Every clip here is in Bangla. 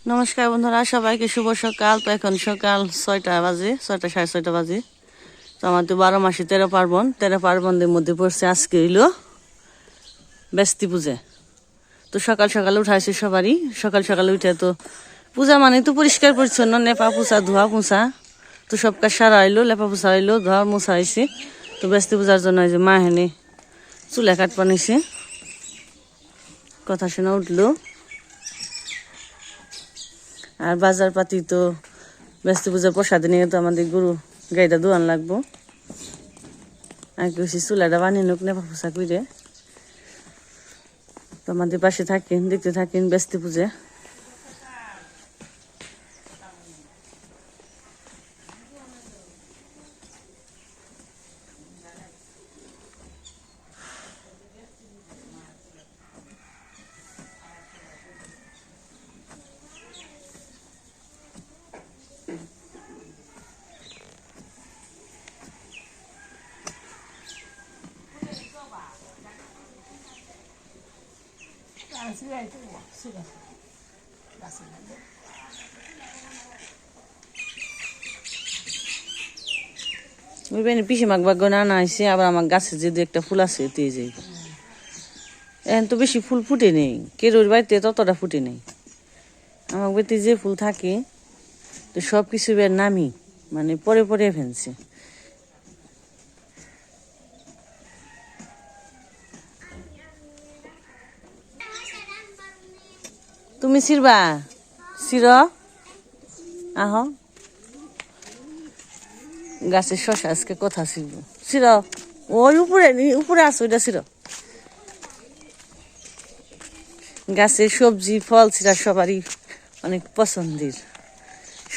নমস্কার বন্ধুরা, সবাইকে শুভ সকাল। তো এখন সকাল 6টা বাজে, 6টা সাড়ে 6টা বাজে। তো আমার তো 12 মাসে 13 পার্বণদের মধ্যে পড়ছে আজকে হইলো ব্যস্তি পূজা। তো সকাল সকাল উঠাইছে সবারই, সকাল সকালে উঠে তো পূজা মানে তো পরিষ্কার পরিচ্ছন্ন, নেপা পোছা ধোয়া পোছা তো সব কাজ সারা হইলো, লেপা পোছা হইলো, ধোয়া মোছা হয়েছে। তো ব্যস্তি পূজার জন্য যে মা হেনে চুলা কাট বানিয়েছে, কথা শোনা উঠলো। আর বাজার পাতি তো ব্যস্তি পূজার প্রসাদ নিয়ে তো আমাদের গরু গাইটা দোয়ান লাগবো। আর কি হচ্ছে চুলাটা বানিয়ে নোক নেপা পোছা করে। তো আমাদের পাশে থাকেন, দেখতে থাকেন ব্যস্তি পূজা। বুঝবেন পিসিমাক ভাগ্য না আইসে, আবার আমার গাছে যে দু একটা ফুল আছে এতে যাই। এখন তো বেশি ফুল ফুটে নেই, কেরোর বাড়িতে ততটা ফুটে নেই। আমার বাড়িতে যে ফুল থাকে তো সব কিছু বের নামি মানে পরে পরে ফেলছে। তুমি ছিড়বা ছিড় আহ গাছের শশা আজকে কথা ছিল ছিড়, ওই উপরে উপরে আসো, ওইটা ছিড়। গাছের সবজি ফল ছিড়া সবারই অনেক পছন্দের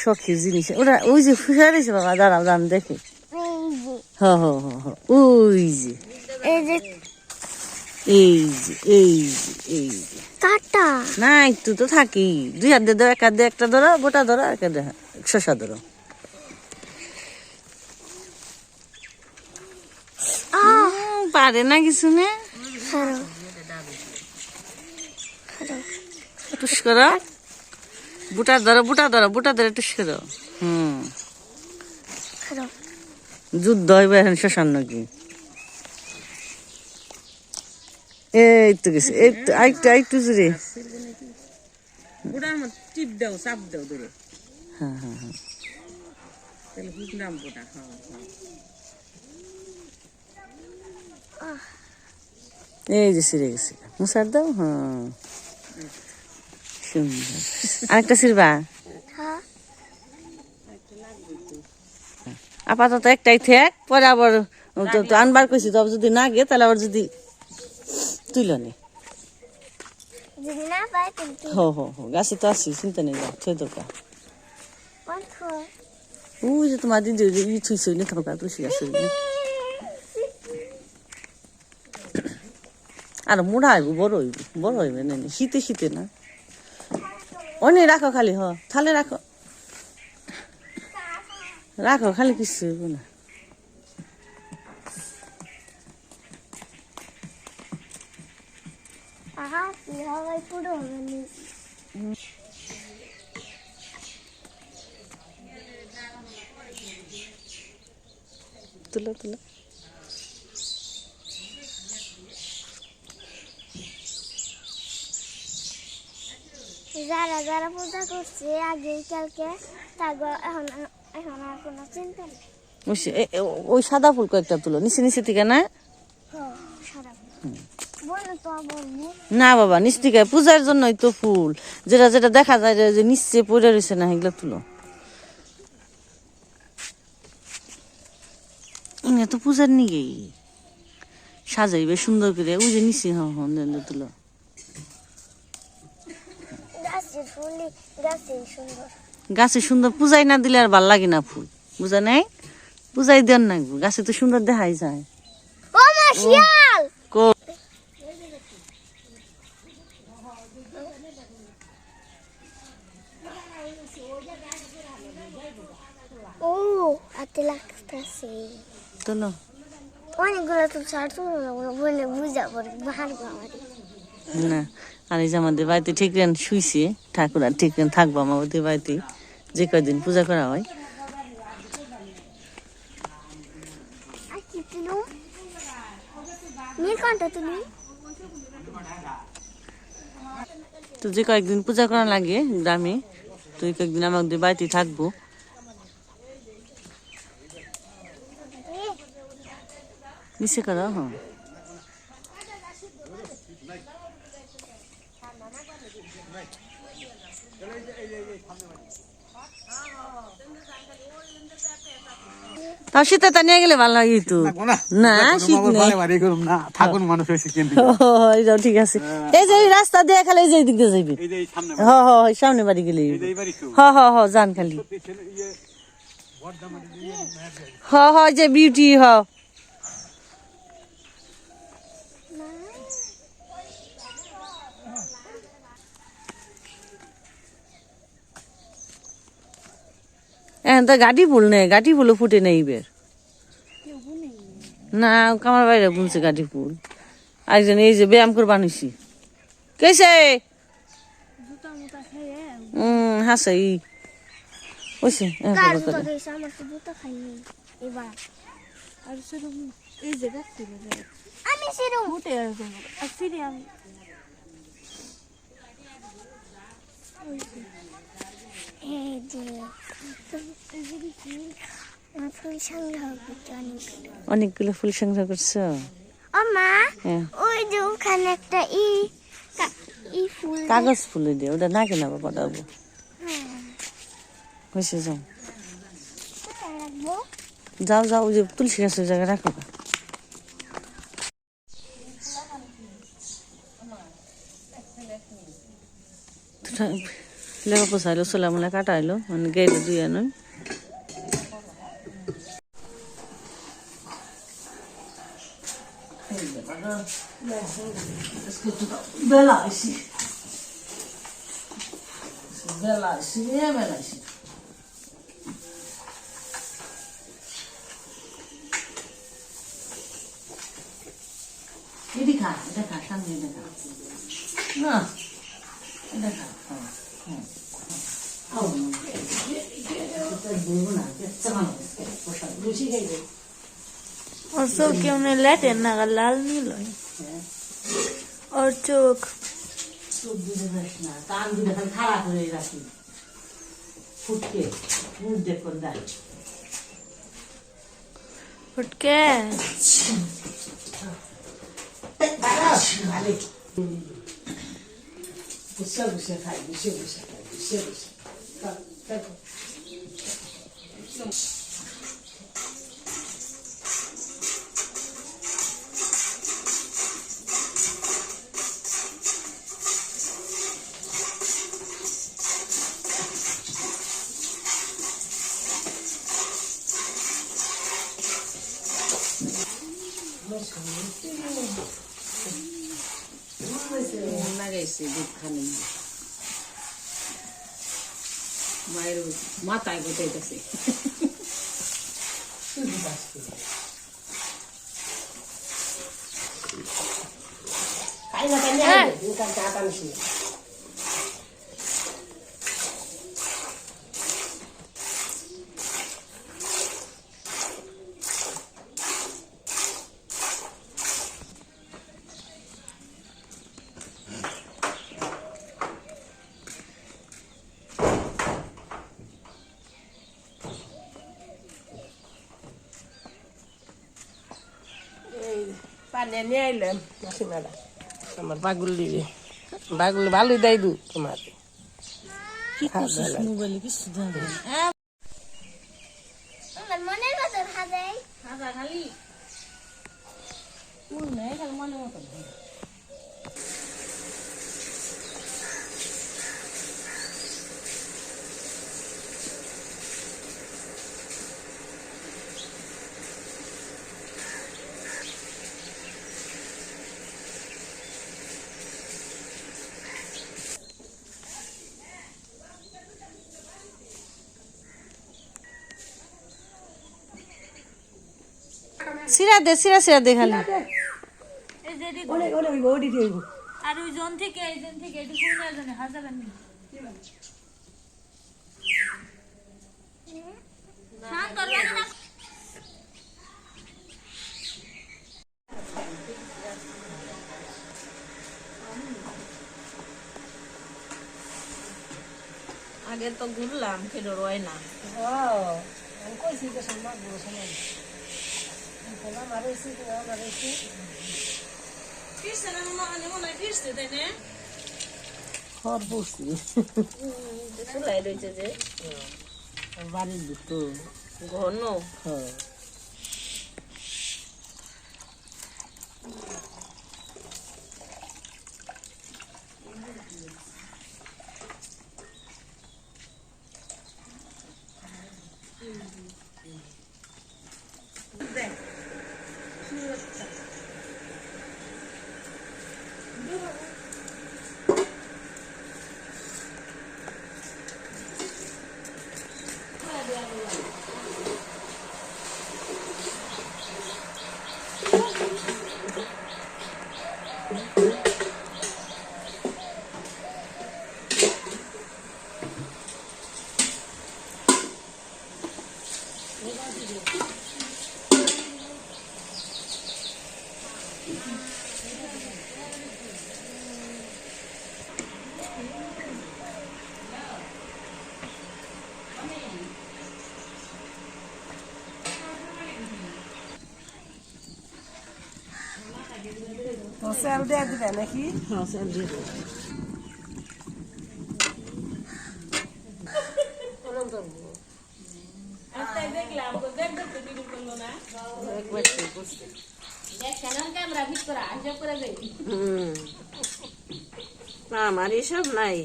শখের জিনিস। ওরা ওই যে ফুসা রয়েছে বাবা, দাঁড়াও দাম দেখে। হ হ হ হ, ওই যে এই যে এই যে এই যে এই যে কাটা না, একটু তো থাকি। দুই হাত দিয়ে ধরো, এক হাত দিয়ে একটা ধরো, গোটা ধরো, এক হাত দিয়ে শশা ধরো। পারে না কিছু না, টুস করো, বুটা ধরো, বুটা ধরো, বুটা ধরে টুস করো। যুদ্ধ হইবে এখন শশার নাকি। এই তো গেছে, এই তো আরেকটু আরেকটু জুড়ে। টিপ দাও, চাপ দাও ধরে। হ্যাঁ হ্যাঁ হ্যাঁ, এই যে ছিঁড়ে গেছে, মুসার দাও। হ্যাঁ সুন্দর। আরেকটা ছিড়বা? আপাতত একটাই থাক, পরে আবার আনবার কইছি তো, যদি না গে তাহলে আবার যদি তুইল নে। হো হো হো, গাছে তো আসি, চিন্তা নেই, থই দোকা। ওই যে তোমার দিদি ই থুইছে নে, খাওয়া তুলসী গাছে। আর মোড়া হইব, বড় হইবে না, শীতে শীতে না। অনেক রাখো খালি, হ থালে রাখো, রাখো খালি, কিছু হইব না। তুলো তুলো, যারা যারা পূজা করছে আগে কালকে, এখন এখন আর কোনো চিন্তা নেই। ওই সাদা ফুল কয়েকটা তুলো নিচে নিচে থেকে না। না বাবা, নিচ থেকে পূজার জন্যই তো ফুল, যেটা যেটা দেখা যায় যে নিচে পড়ে রয়েছে না, এগুলো তুলো। এনে তো পূজার নিয়ে সাজাইবে সুন্দর করে, ওই যে নিচে। হ্যাঁ তুলো। গাছে সুন্দর পূজাই না দিলে আর ভাল লাগে না ফুল, বুঝা নাই? পূজাই দেন না, গাছে তো সুন্দর দেখাই যায়। ও হাতে লাগতেছে তুলো অনেকগুলো, তো ছাড় তো বলে বুঝা পড়ে বাহার বাবারি। না আর এই যে আমাদের বাড়িতে ঠিক শুইছে ঠাকুর আর ঠিক থাকবো আমাদের বাড়িতে যে কয়দিন পূজা করা হয়। আর কি তুলু নীলকণ্ঠ তুলি তো যে কয়েকদিন পূজা করা লাগে গ্রামে, তো এই কয়েকদিন আমাদের বাড়িতে থাকবো। নিচে করা হ্যাঁ তাও শীতে নিয়ে গেলে ভালো লাগে তো না শীত নেই এটাও ঠিক আছে। এই যে এই রাস্তা দিয়ে খালি এই যে দিক দিয়ে যাবি হ হ সামনে বাড়ি গেলে হ হ হ যান খালি হ হ যে বিউটি হ এখন তো গাড়ি ফুল নেই, গাড়ি ফুলও ফুটে নেই বের না কামার বাইরে বুনছে গাড়ি ফুল। একজন এই যে ব্যায়াম করে বানিয়েছি কেসে হাসাই ওইসে কার জুতা দিয়েছে আমার তো জুতা খাইনি এবার আর সেরকম এই যে দেখছি আমি সেরকম উঠে আর ফিরে আমি এই যে ফুল সংগ্রহ করতে অনেকগুলো ফুল সংগ্রহ করছো। ও মা হ্যাঁ ওই যে ওখানে একটা ই ফুল কাগজ ফুল দিয়ে ওটা না কেনা বাবা ডাবো হয়েছে যাও রাখবো যাও যাও ওই যে তুলসী গাছের জায়গায় রাখো গা। লেবা পোষাইলো সোলা মোলা কাটাইলো মানে গেলে দুই নয় বেলা আসি বেলা আসি বেলা আসি এটি খা এটা খা সামনে এটা খা না এটা খা और चोख के उन्हें लेटे ना लाल नहीं लो और चोख कान भी देखा खड़ा करे राखी फुट के मुंह देखो दाल उठ के गुस्सा गुस्सा खाए गुस्से गुस्सा खाए गुस्से गुस्सा লাগাইছে দুধ খানি মায়ের মাথায় গোটাইতেছে পানি নিয়ে আইলাম মাসিমারা আমার বাগুল দিবে বাগুল ভালোই দেয় দু তোমার কি করছিস মোবাইলে কিছু জানি আমার মনের কথা ভাজাই হাজা খালি কোন নেই খালি মনে মতো সিরা দে সিরা সিরা দে খালি অনেক অনেক ওডি দিব আর ওই জন থেকে এই জন থেকে একটু শুনে জানে হাজার আমি শান্ত লাগে না আগে তো ঘুরলাম ফেরো রয় না আমি কইছি তো সম্মান বড় সম্মান তোমার মারেছি তোমার মারেছি ফিরছে না মনে মনে ফিরছে তাই না খর বসছি চুলাই রয়েছে যে বাড়ির দুটো ঘন হ্যাঁ তো সেল দিয়ে দিবে নাকি হ্যাঁ স্যার দিয়ে দেবো দেখলাম দেখতে দিদি করলো না একবার করছে না আমার এসব নাই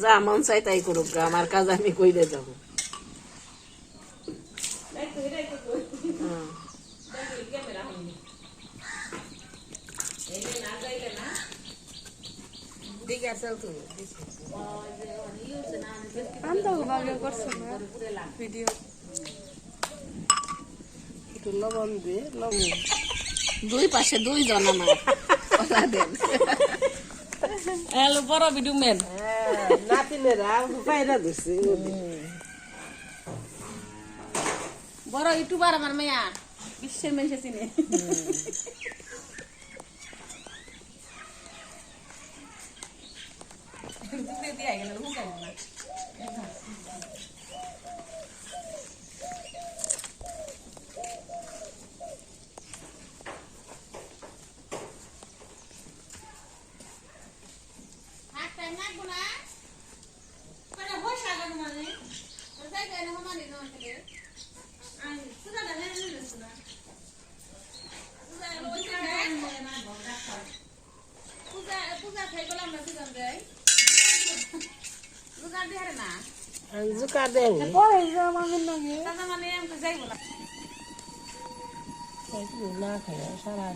যা মন চাই তাই করুক গা, আমার কাজ আমি কইলে যাবো ভিডিও একটু লবণ দিয়ে লবণ দুই পাশে দুইজন আমার ওরা দেন হ্যালো বড় ভিডিও মেন নাতিনেরা পায়রা দিচ্ছে বড় ইউটিউবার আমার মেয়া বিশ্বের মেয়ে চিনে দিয়ে গেল না জুকা দেন না খাই সারা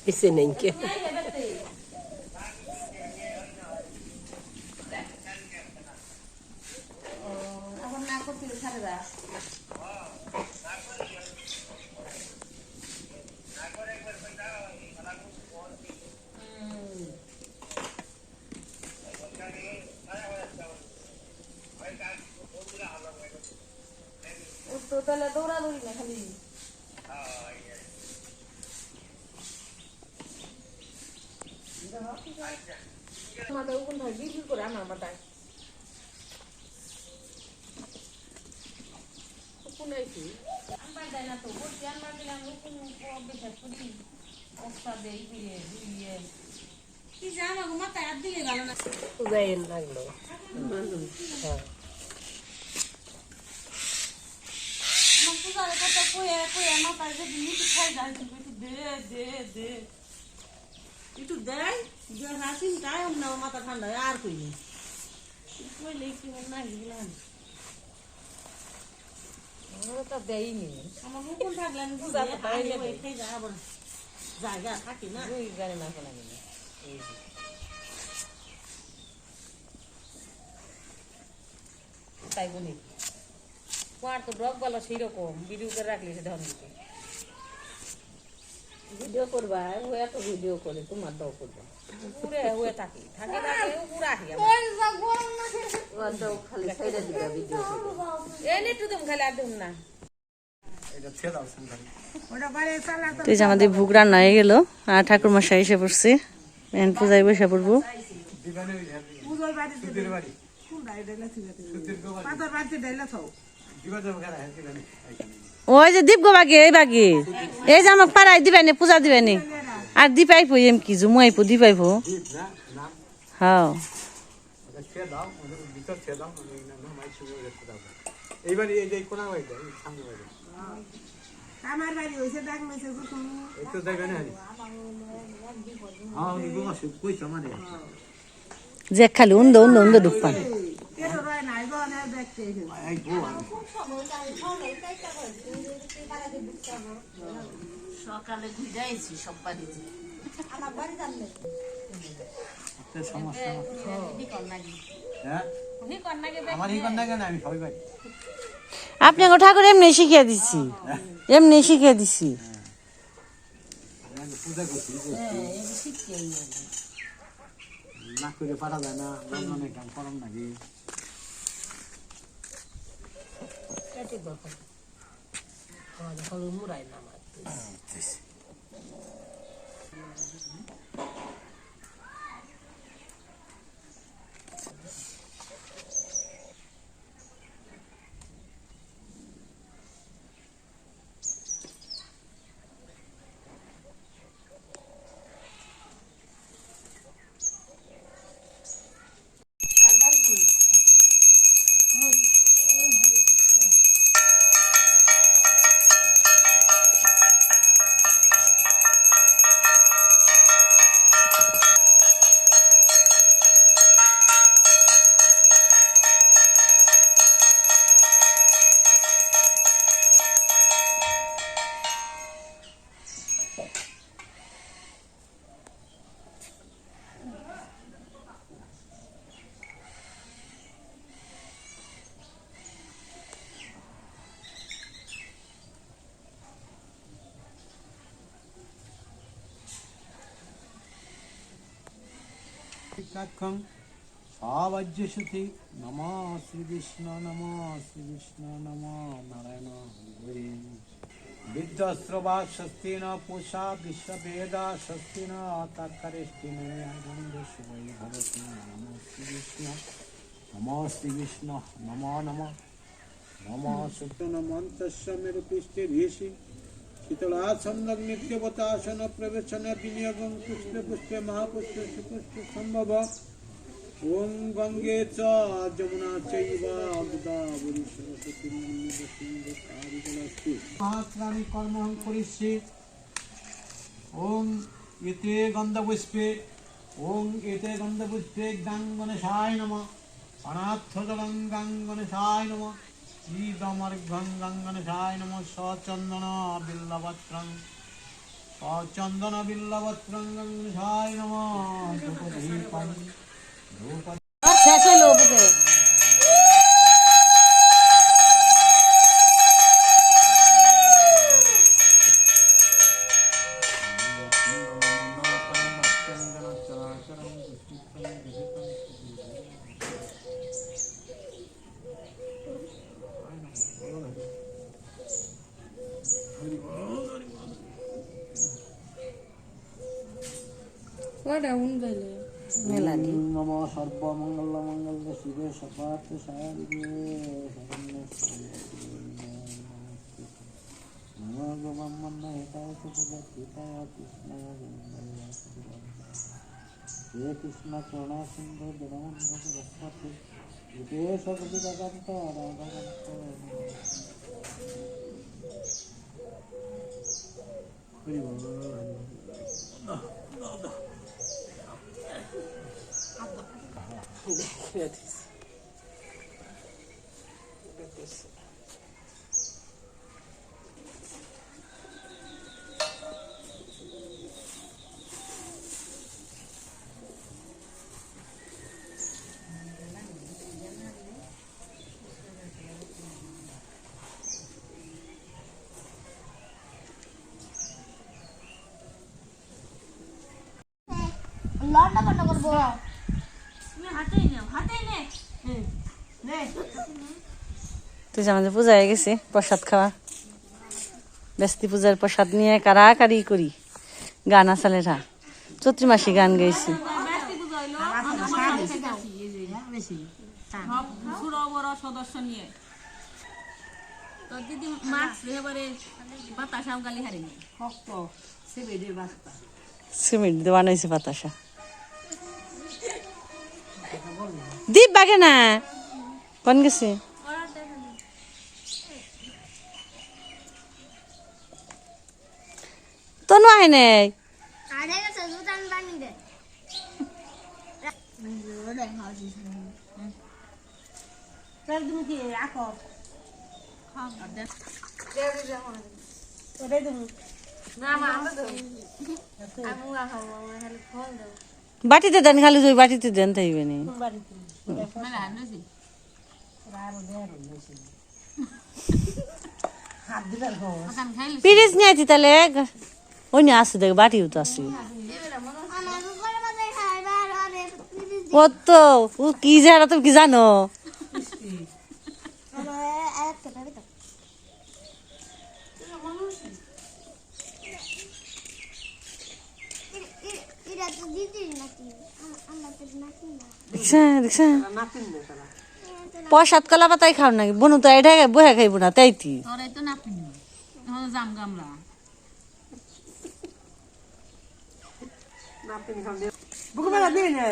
Ese nenke. তো তাহলে দৌড়াদৌড়ি না খালি আমাদের কোন ভাই বিক্রি করে আমার বাটায় আমার দেয় না তো বলছি আমার দিলাম বিশ্বাস করি অবস্থা দেই ফিরে দিয়ে কি জানো মাথায় হাত দিলে ভালো না Udayin লাগলো হ্যাঁ আমার পূজার কথা কয়ে কয়ে মাথায় যদি নিচে খাই যায় একটু দে দে দে একটু দেয় যে হাসিন তাই না মাথা ঠান্ডা হয় আর কই নেই কইলে কি না গেলাম তো দেইনি আমার মুকুল থাকলে আমি বুঝা খাই যা আবার জায়গা থাকি না দুই গাড়ি না ফেলা গেলে তাই বলি কুয়ার তো ডগ বলো সেই রকম ভিডিও করে রাখলে সেটা হবে ভিডিও করবা হয়ে তো ভিডিও করে তোমার দাও করবা পুরে হয়ে থাকি থাকে থাকে পুরা আহি খালি সাইডে দিবা ভিডিও এনে একটু তুমি খালি আর দেব না তো এই যে আমাদের ভোগ রান্না হয়ে গেল আর ঠাকুর মশাই এসে পড়ছে এখন পূজায় বসে পড়বো ওই যে দীপ গো বাগে এই বাগে এই যে আমাকে পাড়াই দিবানি পূজা দিবানি আর দিপাইবো এম কি জুমু আইবো দিপাইবো হ্যাঁ এইবার এই যে কোনা বাড়ি সামনে বাড়ি আমার বাড়ি হইছে ডাক মেছে এই তো দেখবেন হ্যাঁ উনি গোয়া সে কইছ মানে যে খালি উন্দো উন্দো উন্দো ঢুকপান কেন রয় নাই গো না দেখতে এই গো সকালে ঘুরাইছি সব বাড়িতে আমার বাড়ি জানলে একটা সমস্যা হ্যাঁ উনি কর না গেবে আমার এই কন্যা কেন আমি সবাই বাড়ি আপনাকে ঠাকুর এমনি শিখিয়ে দিছি এমনি শিখিয়ে দিছি পূজা করছি না করে পাঠা যায় না রমজানের কাম করম নাকি মুরাই না কাক্ষং সাবাজ্যসতি নমঃ শ্রীকৃষ্ণ নমঃ শ্রীকৃষ্ণ নমঃ নারায়ণ হরি বিদ্যস্রবা স্বস্তিন পুষা বিশ্ববেদা স্বস্তিন তাৎকারেষ্টিন আনন্দেশ্বৈ ভবতি নমঃ শ্রীকৃষ্ণ নমঃ শ্রীকৃষ্ণ নমঃ নমঃ নমঃ সত্যন মন্তস্য মেরু পৃষ্ঠে ঋষি শীতলাসন নিত্যবতাসন প্রবেশন বিনিয়োগং পুষ্পে পুষ্পে মহাপুষ্পে সুপুষ্পে সম্ভব ওম গঙ্গে চ যমুনা চৈব গোদাবরী সরস্বতী মহাত্রাণি কর্মহং করিষ্যে ওম এতে গন্ধপুষ্পে গাং গণেশায় নমঃ অনাথ গাং গণেশায় নমঃ শ্রীদমর্ঘং গঙ্গণেশায় নমঃ সচন্দন বিল্লবত্রং গঙ্গণেশায় নমঃ ধূপদীপং ধূপ শেষ হইলো বুঝে মেলাদি নম সর্বমঙ্গল মঙ্গল শিবে সপার্থ সারিগে নম ব্রহ্মণ্য হেতায় হিতায় কৃষ্ণায় হে কৃষ্ণ করুণা সিন্ধু দীনবন্ধু জগৎপতি রূপেশ গোপীকান্ত রাধাকান্ত হরি বল লন্ডা বন্ডা করবো তুমি হাতেই নাও হাতেই নে তুই যে আমাদের পূজা হয়ে গেছে প্রসাদ খাওয়া ব্যস্তি পূজার প্রসাদ নিয়ে কারাকারি করি গান আসালে রা চৈত্রি মাসি গান গাইছি সব ছোট বড় সদস্য নিয়ে তোর দিদি মাছ এবারে বাতাসাও গালি হারিনি সিমেন্ট দিয়ে বানাইছে বাতাসা দীপ বাগে না কোন গেছে তনু আহে নাই আরে গেছে দুটান বানি দে তুমি কি আঁকো বাটিতে দেন খালি ওই বাটিতে দেন তাইবে নি মানে আনছি আকান খাইলে পিরিজ নিয়ে আইতি তাহলে ওই নিয়ে আসছে দেখ বাটিও তো আসি আমার উপরে মাঝে খাইবার আরে ও তো ও কি জানা তুমি কি জানো আমার একটা পাবে তো এটা তো দিদি নাকি আমরা তো নাকি না দেখছা দেখছা প্রসাদ কলা পাতাই খাও নাকি বনু তো এটা বহে খাইব না তাইতি তোরাই তো নাপিনি জাম গামলা বুকু মেলা দিই না